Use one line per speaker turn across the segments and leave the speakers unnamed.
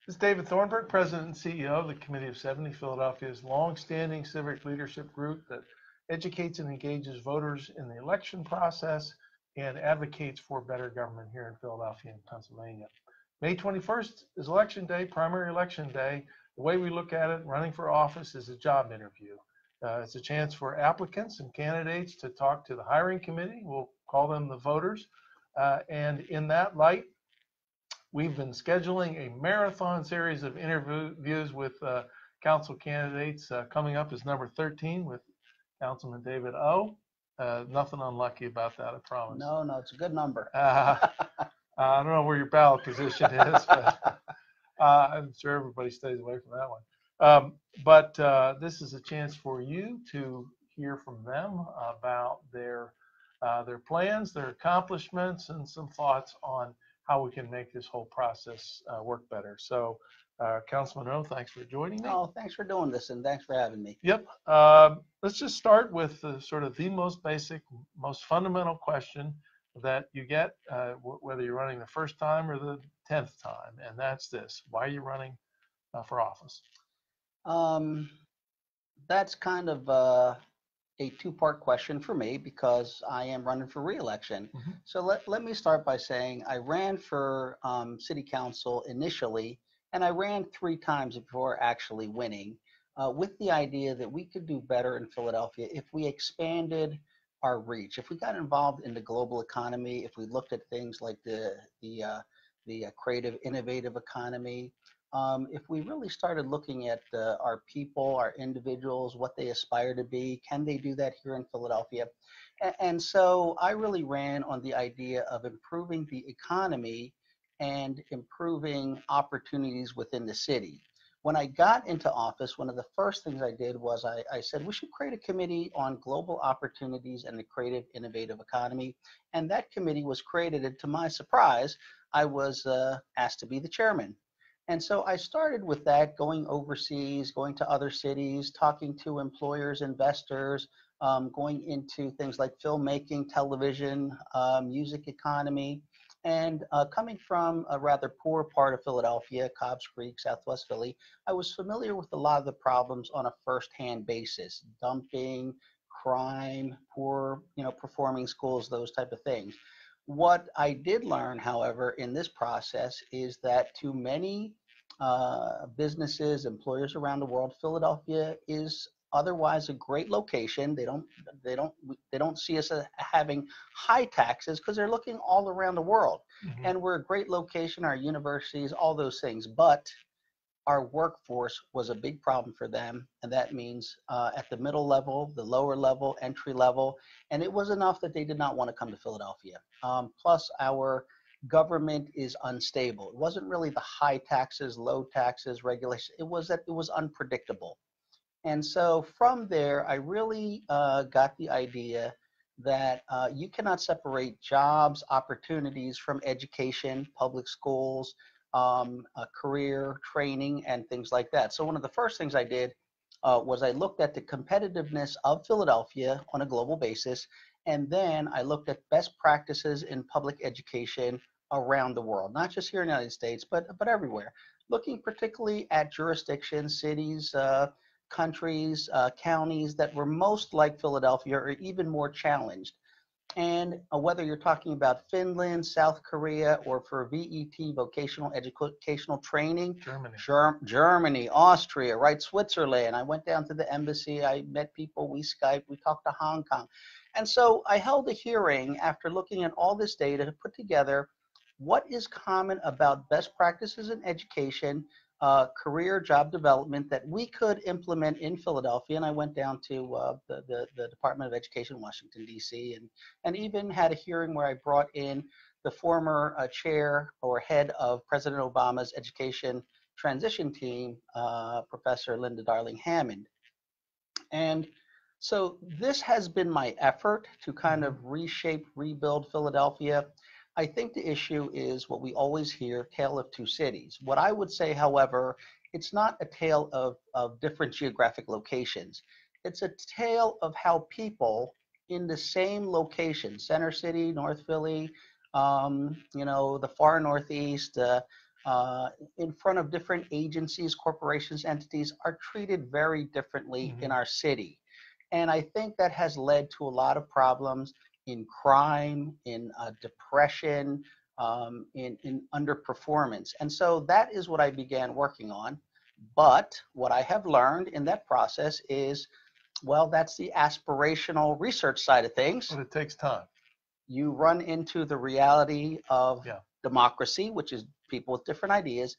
This is David Thornburg, President and CEO of the Committee of 70, Philadelphia's longstanding civic leadership group that educates and engages voters in the election process and advocates for better government here in Philadelphia and Pennsylvania. May 21st is Election Day, primary election day. The way we look at it, running for office is a job interview. It's a chance for applicants and candidates to talk to the hiring committee. We'll call them the voters. And in that light, we've been scheduling a marathon series of interviews with council candidates. Coming up is number 13 with Councilman David O. Nothing unlucky about that, I promise.
No, it's a good number.
I don't know where your ballot position is, but I'm sure everybody stays away from that one. But this is a chance for you to hear from them about their plans, their accomplishments, and some thoughts on how we can make this whole process work better. So, Councilman O, thanks for joining me.
Oh, thanks for doing this, and thanks for having me.
Yep. Let's just start with sort of the most basic, most fundamental question that you get, whether you're running the first time or the 10th time, and that's this: why are you running for office?
That's kind of a two-part question for me because I am running for re-election.
Mm-hmm.
So let me start by saying I ran for city council initially, and I ran 3 times before actually winning, with the idea that we could do better in Philadelphia if we expanded our reach, if we got involved in the global economy, if we looked at things like the creative, innovative economy. If we really started looking at our people, our individuals, what they aspire to be, can they do that here in Philadelphia? And so I really ran on the idea of improving the economy and improving opportunities within the city. When I got into office, one of the first things I did was I said we should create a committee on global opportunities and the creative, innovative economy. And that committee was created, and to my surprise, I was asked to be the chairman. And so I started with that, going overseas, going to other cities, talking to employers, investors, going into things like filmmaking, television, music economy. And coming from a rather poor part of Philadelphia, Cobbs Creek, Southwest Philly, I was familiar with a lot of the problems on a first-hand basis: dumping, crime, poor, performing schools, those type of things. What I did learn, however, in this process is that to many businesses, employers around the world, Philadelphia is otherwise a great location. They don't see us as having high taxes because they're looking all around the world.
Mm-hmm.
And we're a great location, our universities, all those things. But our workforce was a big problem for them, and that means at the middle level, the lower level, entry level, and it was enough that they did not want to come to Philadelphia. Plus, our government is unstable. It wasn't really the high taxes, low taxes, regulation. It was that it was unpredictable. And so from there, I really got the idea that you cannot separate jobs, opportunities from education, public schools, career training, and things like that. So one of the first things I did was I looked at the competitiveness of Philadelphia on a global basis, and then I looked at best practices in public education around the world, not just here in the United States, but everywhere, looking particularly at jurisdictions, cities, countries, counties that were most like Philadelphia or even more challenged. And whether you're talking about Finland, South Korea, or for VET, vocational educational training, Germany, Austria, right, Switzerland. I went down to the embassy, I met people, we Skyped, we talked to Hong Kong. And so I held a hearing after looking at all this data to put together what is common about best practices in education, career job development that we could implement in Philadelphia. And I went down to the Department of Education in Washington, D.C., and even had a hearing where I brought in the former chair or head of President Obama's education transition team, Professor Linda Darling Hammond. And so this has been my effort to kind of reshape, rebuild Philadelphia. I think the issue is what we always hear, tale of two cities. What I would say, however, it's not a tale of different geographic locations. It's a tale of how people in the same location, Center City, North Philly, the far Northeast, in front of different agencies, corporations, entities are treated very differently in our city. And I think that has led to a lot of problems in crime, in depression, in underperformance. And so that is what I began working on. But what I have learned in that process is, well, that's the aspirational research side of things.
But it takes time.
You run into the reality of
Yeah.
democracy, which is people with different ideas,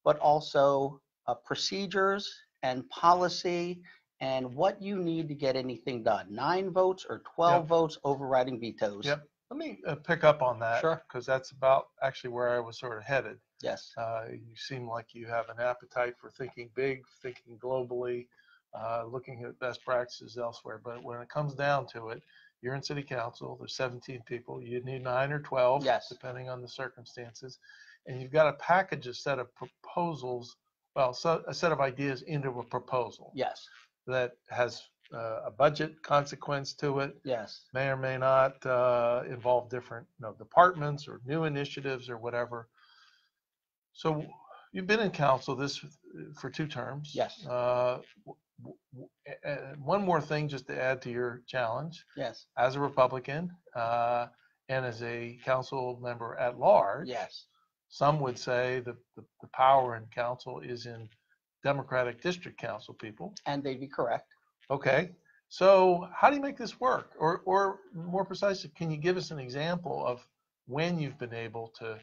but also procedures and policy and what you need to get anything done. 9 votes or 12
Yep.
votes overriding vetoes.
Yep. Let me pick up on that.
Sure.
Because that's about actually where I was sort of headed.
Yes.
You seem like you have an appetite for thinking big, thinking globally, looking at best practices elsewhere. But when it comes down to it, you're in city council, there's 17 people, you need 9 or 12,
Yes.
depending on the circumstances. And you've got to package a set of proposals, well, so a set of ideas into a proposal.
Yes.
That has a budget consequence to it.
Yes.
May or may not involve different departments or new initiatives or whatever. So you've been in council for 2 terms.
Yes.
One more thing just to add to your challenge.
Yes.
As a Republican and as a council member at large,
yes.
Some would say that the power in council is in Democratic district council people.
And they'd be correct.
Okay. So how do you make this work? Or more precisely, can you give us an example of when you've been able to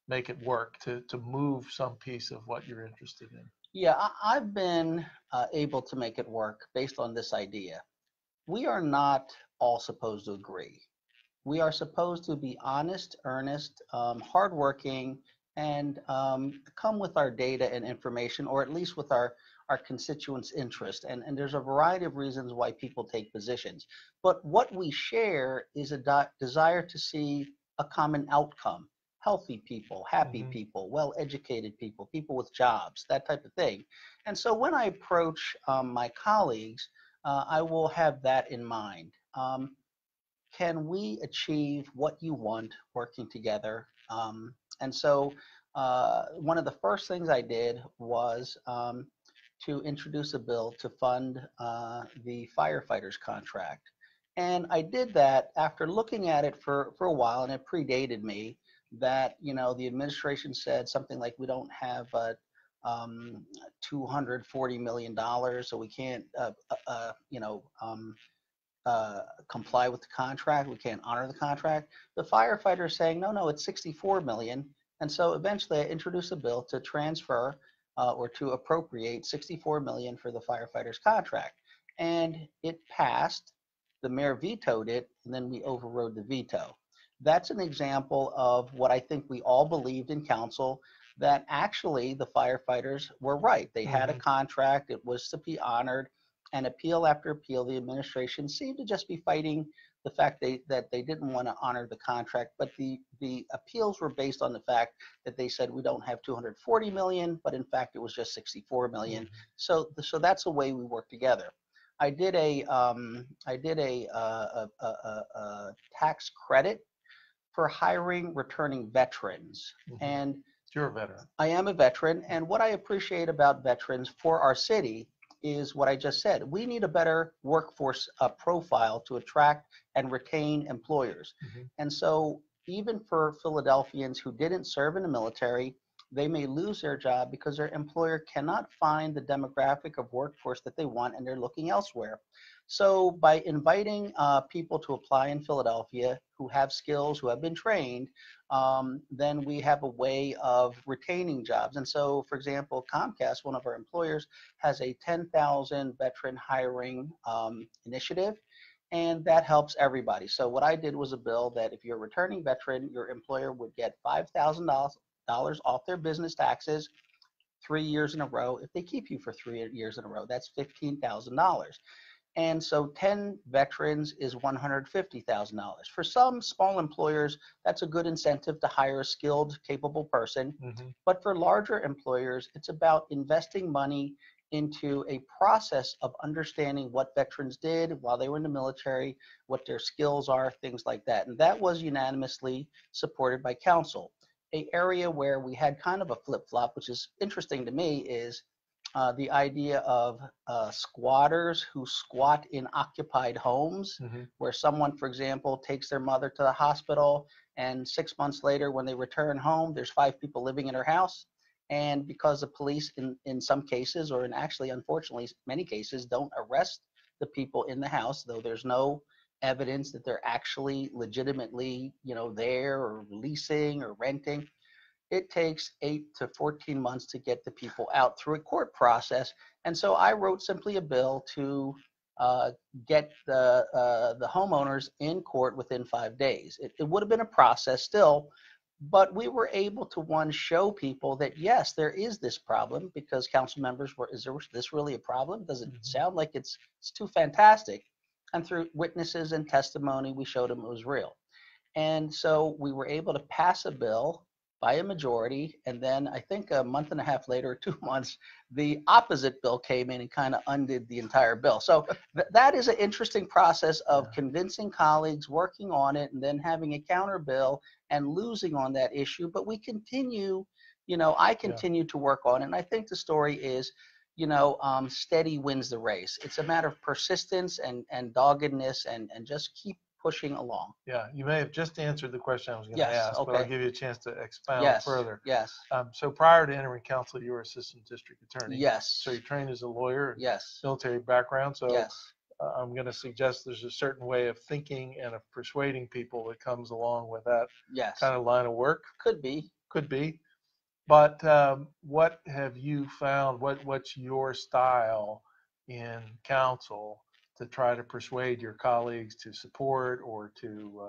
make it work, to move some piece of what you're interested in?
Yeah, I've been able to make it work based on this idea. We are not all supposed to agree. We are supposed to be honest, earnest, hardworking, and come with our data and information, or at least with our constituents' interest. And there's a variety of reasons why people take positions. But what we share is a desire to see a common outcome. Healthy people, happy people, well-educated people, people with jobs, that type of thing. And so when I approach my colleagues, I will have that in mind. Can we achieve what you want working together? And so one of the first things I did was to introduce a bill to fund the firefighters contract. And I did that after looking at it for a while, and it predated me, that, the administration said something like, we don't have $240 million, so we can't, comply with the contract. We can't honor the contract. The firefighters saying, no, it's 64 million. And so eventually I introduced a bill to transfer or to appropriate 64 million for the firefighters contract. And it passed. The mayor vetoed it, and then we overrode the veto. That's an example of what I think we all believed in council, that actually the firefighters were right. They had a contract. It was to be honored. And appeal after appeal, the administration seemed to just be fighting the fact that they didn't want to honor the contract. But the appeals were based on the fact that they said we don't have 240 million, but in fact it was just 64 million. So that's the way we work together. I did a tax credit for hiring returning veterans. And
you're a veteran.
I am a veteran, and what I appreciate about veterans for our city is what I just said. We need a better workforce profile to attract and retain employers. And so even for Philadelphians who didn't serve in the military, they may lose their job because their employer cannot find the demographic of workforce that they want, and they're looking elsewhere. So by inviting people to apply in Philadelphia who have skills, who have been trained, then we have a way of retaining jobs. And so, for example, Comcast, one of our employers, has a 10,000 veteran hiring initiative, and that helps everybody. So what I did was a bill that if you're a returning veteran, your employer would get $5,000 off their business taxes 3 years in a row. If they keep you for 3 years in a row, that's $15,000. And so 10 veterans is $150,000. For some small employers, that's a good incentive to hire a skilled, capable person. But for larger employers, it's about investing money into a process of understanding what veterans did while they were in the military, what their skills are, things like that. And that was unanimously supported by council. a area where we had kind of a flip-flop, which is interesting to me, is the idea of squatters who squat in occupied homes, where someone, for example, takes their mother to the hospital, and 6 months later, when they return home, there's 5 people living in her house. And because the police, in some cases, or in actually, unfortunately, many cases, don't arrest the people in the house, though there's no evidence that they're actually legitimately, there or leasing or renting. It takes 8 to 14 months to get the people out through a court process. And so I wrote simply a bill to get the homeowners in court within 5 days. It would have been a process still, but we were able to, one, show people that yes, there is this problem, because council members were, is this really a problem? Does it sound like it's too fantastic? And through witnesses and testimony, we showed them it was real. And so we were able to pass a bill by a majority, and then I think a month and a half later, or 2 months, the opposite bill came in and kind of undid the entire bill. So that is an interesting process of convincing colleagues, working on it, and then having a counter bill and losing on that issue. But we continue, I continue to work on it. And I think the story is, steady wins the race. It's a matter of persistence and doggedness, and just keep pushing along.
Yeah, you may have just answered the question I was going to ask,
okay.
but I'll give you a chance to expound further.
Yes.
So prior to entering council, you were assistant district attorney.
Yes.
So you're trained as a lawyer.
Yes.
Military background. So
yes.
I'm going to suggest there's a certain way of thinking and of persuading people that comes along with that kind of line of work.
Could be.
But what have you found? What's your style in council to try to persuade your colleagues to support or to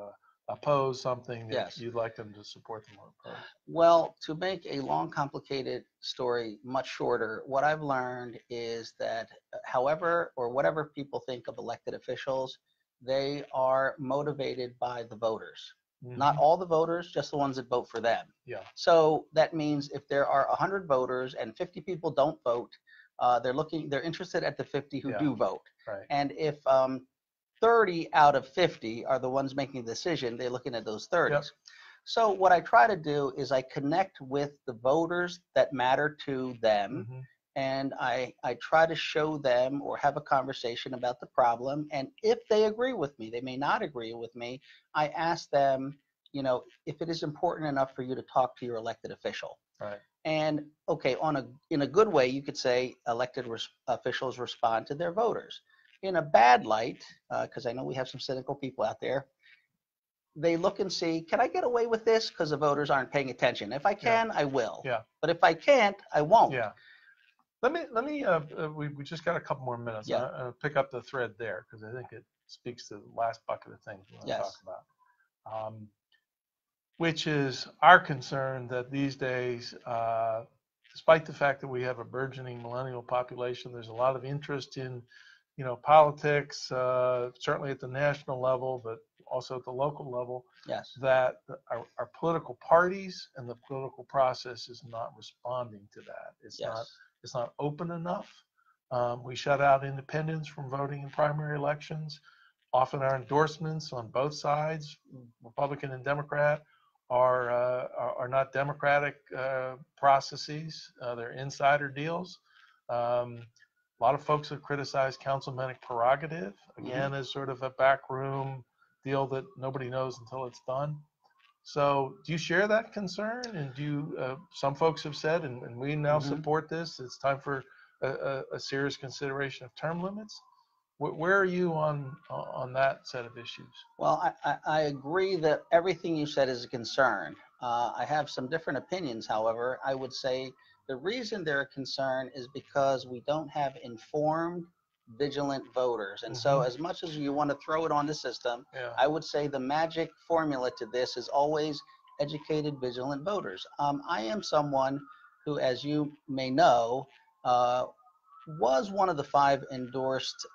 oppose something that you'd like them to support them or oppose?
Well, to make a long, complicated story much shorter, what I've learned is that however or whatever people think of elected officials, they are motivated by the voters. Not all the voters, just the ones that vote for them.
Yeah.
So that means if there are 100 voters and 50 people don't vote, they're interested at the 50 who do vote.
Right.
And if 30 out of 50 are the ones making the decision, they're looking at those 30s. Yep. So what I try to do is I connect with the voters that matter to them, and I try to show them or have a conversation about the problem. And if they agree with me, they may not agree with me, I ask them, if it is important enough for you to talk to your elected official.
Right.
And okay, in a good way, you could say elected officials respond to their voters. In a bad light, because I know we have some cynical people out there, they look and see, can I get away with this? Because the voters aren't paying attention. If I can, I will.
Yeah.
But if I can't, I won't.
Yeah. Let me. We just got a couple more minutes.
Yeah.
I'll pick up the thread there because I think it speaks to the last bucket of things we want to talk about. Which is our concern that these days, despite the fact that we have a burgeoning millennial population, there's a lot of interest in, politics, certainly at the national level, but also at the local level.
Yes.
That our political parties and the political process is not responding to that. It's not open enough. We shut out independents from voting in primary elections. Often our endorsements on both sides, Republican and Democrat, are not democratic processes. They're insider deals. A lot of folks have criticized councilmanic prerogative, again, as sort of a backroom deal that nobody knows until it's done. So do you share that concern? And do you, some folks have said, and we now support this, it's time for a serious consideration of term limits. Where are you on that set of issues?
Well, I agree that everything you said is a concern. I have some different opinions, however. I would say the reason they're a concern is because we don't have informed, vigilant voters. And so as much as you want to throw it on the system, I would say the magic formula to this is always educated, vigilant voters. I am someone who, as you may know, was one of the 5 endorsed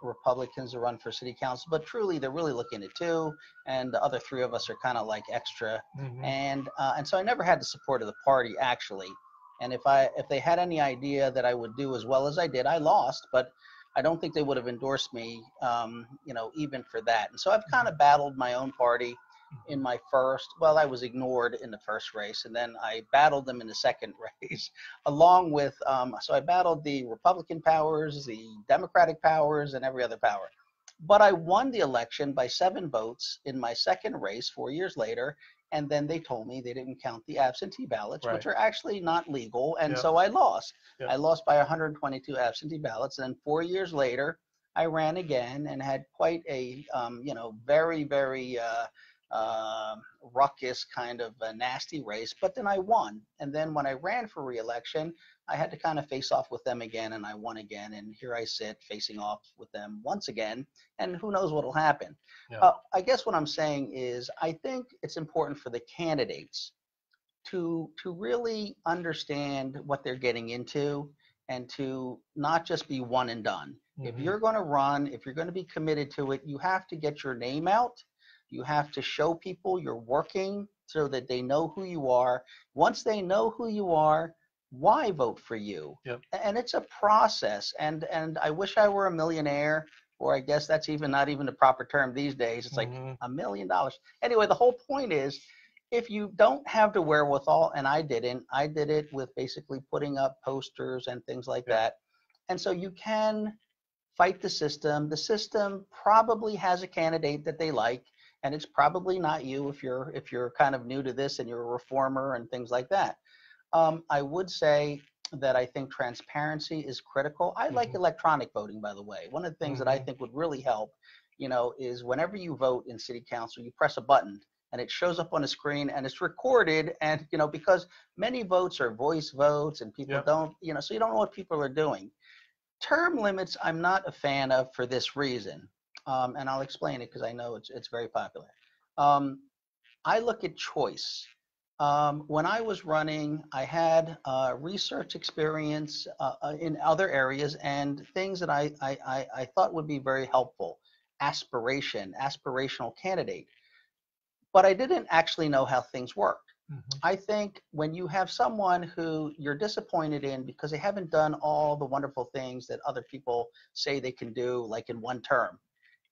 Republicans to run for city council, but truly they're really looking at 2, and the other 3 of us are kind of like extra. And so I never had the support of the party, actually. And if they had any idea that I would do as well as I did, I lost, but I don't think they would have endorsed me, even for that. And so I've kind of battled my own party. in my first, well, I was ignored in the first race, and then I battled them in the second race, along with, so I battled the Republican powers, the Democratic powers, and every other power. But I won the election by 7 votes in my second race 4 years later, and then they told me they didn't count the absentee ballots,
Right.
which are actually not legal, and
Yep.
so I lost.
Yep.
I lost by 122 absentee ballots, and then 4 years later, I ran again and had quite a, very, very ruckus kind of a nasty race, but then I won. And then when I ran for re-election, I had to kind of face off with them again, and I won again. And here I sit facing off with them once again, and who knows what will happen.
Yeah.
I guess what I'm saying is I think it's important for the candidates to really understand what they're getting into and to not just be one and done. If you're going to run, if you're going to be committed to it, you have to get your name out. You have to show people you're working so that they know who you are. Once they know who you are, why vote for you?
Yep.
And it's a process. And I wish I were a millionaire, or I guess that's not even the proper term these days. It's like $1 million. Anyway, the whole point is, if you don't have the wherewithal, and I did it with basically putting up posters and things like that. And so you can fight the system. The system probably has a candidate that they like, and it's probably not you if you're kind of new to this and you're a reformer and things like that. I would say that I think transparency is critical. I like electronic voting, by the way. One of the things that I think would really help, is whenever you vote in city council, you press a button and it shows up on the screen and it's recorded. And, because many votes are voice votes and people don't, so you don't know what people are doing. Term limits, I'm not a fan of for this reason. And I'll explain it because I know it's very popular. I look at choice. When I was running, I had research experience in other areas and things that I thought would be very helpful. Aspirational candidate. But I didn't actually know how things worked. I think when you have someone who you're disappointed in because they haven't done all the wonderful things that other people say they can do, like in one term,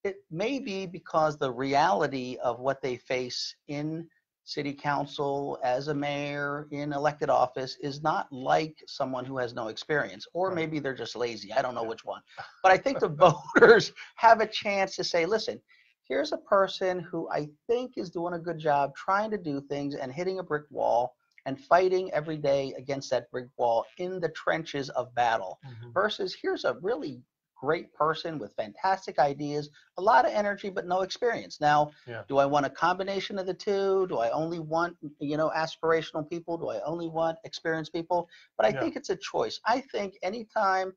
it may be because the reality of what they face in city council, as a mayor, in elected office is not like someone who has no experience, or maybe they're just lazy. I don't know which one. But I think the voters have a chance to say, listen, here's a person who I think is doing a good job trying to do things and hitting a brick wall and fighting every day against that brick wall in the trenches of battle, versus here's a really great person with fantastic ideas, a lot of energy, but no experience. Now, do I want a combination of the two? Do I only want, aspirational people? Do I only want experienced people? But I think it's a choice. I think anytime,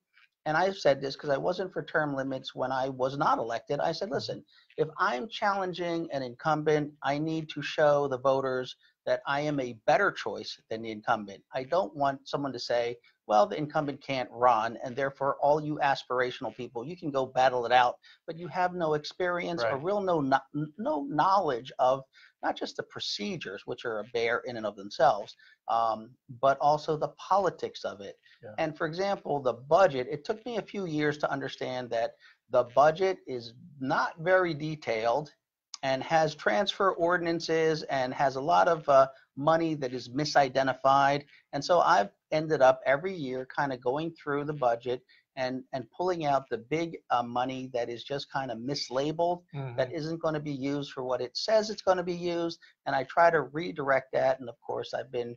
and I've said this because I wasn't for term limits when I was not elected, I said, listen, if I'm challenging an incumbent, I need to show the voters that I am a better choice than the incumbent. I don't want someone to say, well, the incumbent can't run, and therefore all you aspirational people, you can go battle it out, but you have no experience or real no knowledge of not just the procedures, which are a bear in and of themselves, but also the politics of it. And for example, the budget, it took me a few years to understand that the budget is not very detailed and has transfer ordinances and has a lot of money that is misidentified. And so I've ended up every year kind of going through the budget and pulling out the big money that is just kind of mislabeled, that isn't going to be used for what it says it's going to be used. And I try to redirect that. And of course, I've been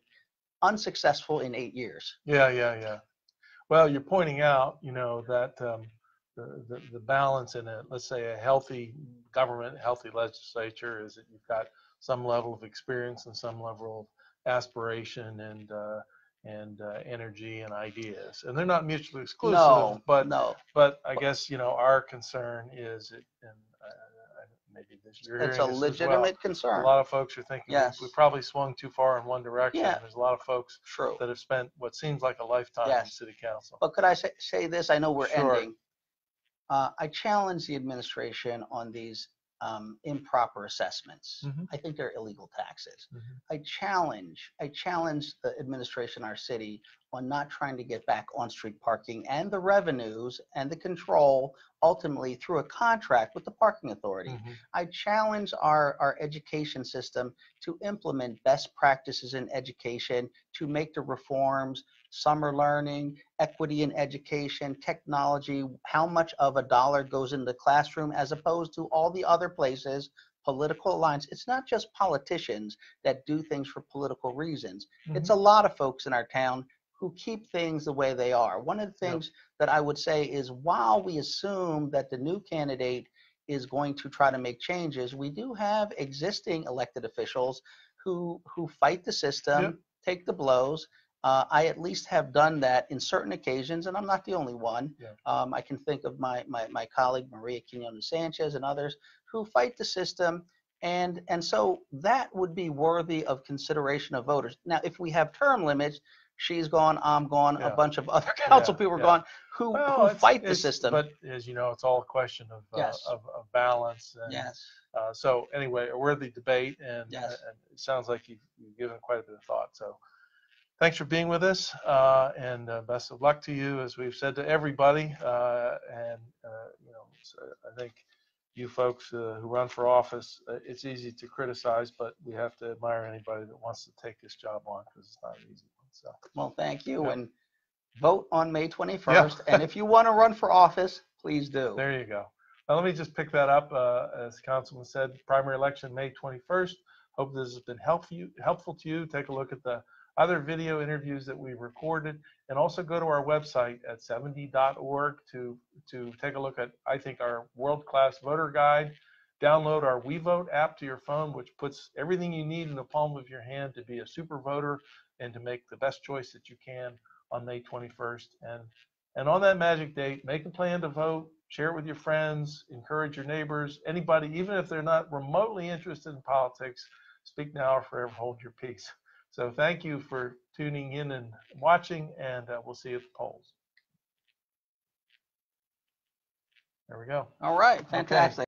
unsuccessful in 8 years.
Yeah. Well, you're pointing out, that the balance in a, let's say, a healthy government, healthy legislature is that you've got some level of experience and some level of aspiration and energy and ideas, and they're not mutually exclusive. But I guess our concern is, and maybe you're hearing
It's a
this
legitimate
as well.
concern.
A lot of folks are thinking we probably swung too far in one direction. There's a lot of folks that have spent what seems like a lifetime in city council.
But could I say this? I know we're ending. I challenge the administration on these improper assessments. I think they're illegal taxes. I challenge the administration in our city on not trying to get back on-street parking and the revenues and the control ultimately through a contract with the parking authority.
Mhm.
I challenge our education system to implement best practices in education, to make the reforms, summer learning, equity in education, technology, how much of a dollar goes in the classroom as opposed to all the other places, political alliance. It's not just politicians that do things for political reasons. It's a lot of folks in our town who keep things the way they are. One of the things that I would say is, while we assume that the new candidate is going to try to make changes, we do have existing elected officials who fight the system,
Yep.
take the blows. I at least have done that in certain occasions, and I'm not the only one.
Yeah.
I can think of my colleague Maria Quinones Sanchez and others who fight the system, and so that would be worthy of consideration of voters. Now, if we have term limits, she's gone, I'm gone, a
Yeah.
bunch of other council people are gone who fight the system.
But as you know, it's all a question of
Yes.
of balance. And,
Yes.
so anyway, a worthy debate, and,
Yes.
and it sounds like you've given quite a bit of thought. So thanks for being with us, and best of luck to you, as we've said to everybody. And you know, so I think you folks who run for office, it's easy to criticize, but we have to admire anybody that wants to take this job on, because it's not an easy one. So,
Well, thank you,
yeah.
and vote on May 21st.
Yeah.
And if you want to run for office, please do.
There you go. Now, let me just pick that up. As Councilman said, primary election May 21st. Hope this has been helpful to you. Take a look at the other video interviews that we recorded, and also go to our website at 70.org to take a look at, I think, our world-class voter guide. Download our We Vote app to your phone, which puts everything you need in the palm of your hand to be a super voter and to make the best choice that you can on May 21st. And on that magic date, make a plan to vote, share it with your friends, encourage your neighbors, anybody, even if they're not remotely interested in politics. Speak now or forever hold your peace. So thank you for tuning in and watching, and we'll see you at the polls. There we go.
All right,
Okay.
fantastic.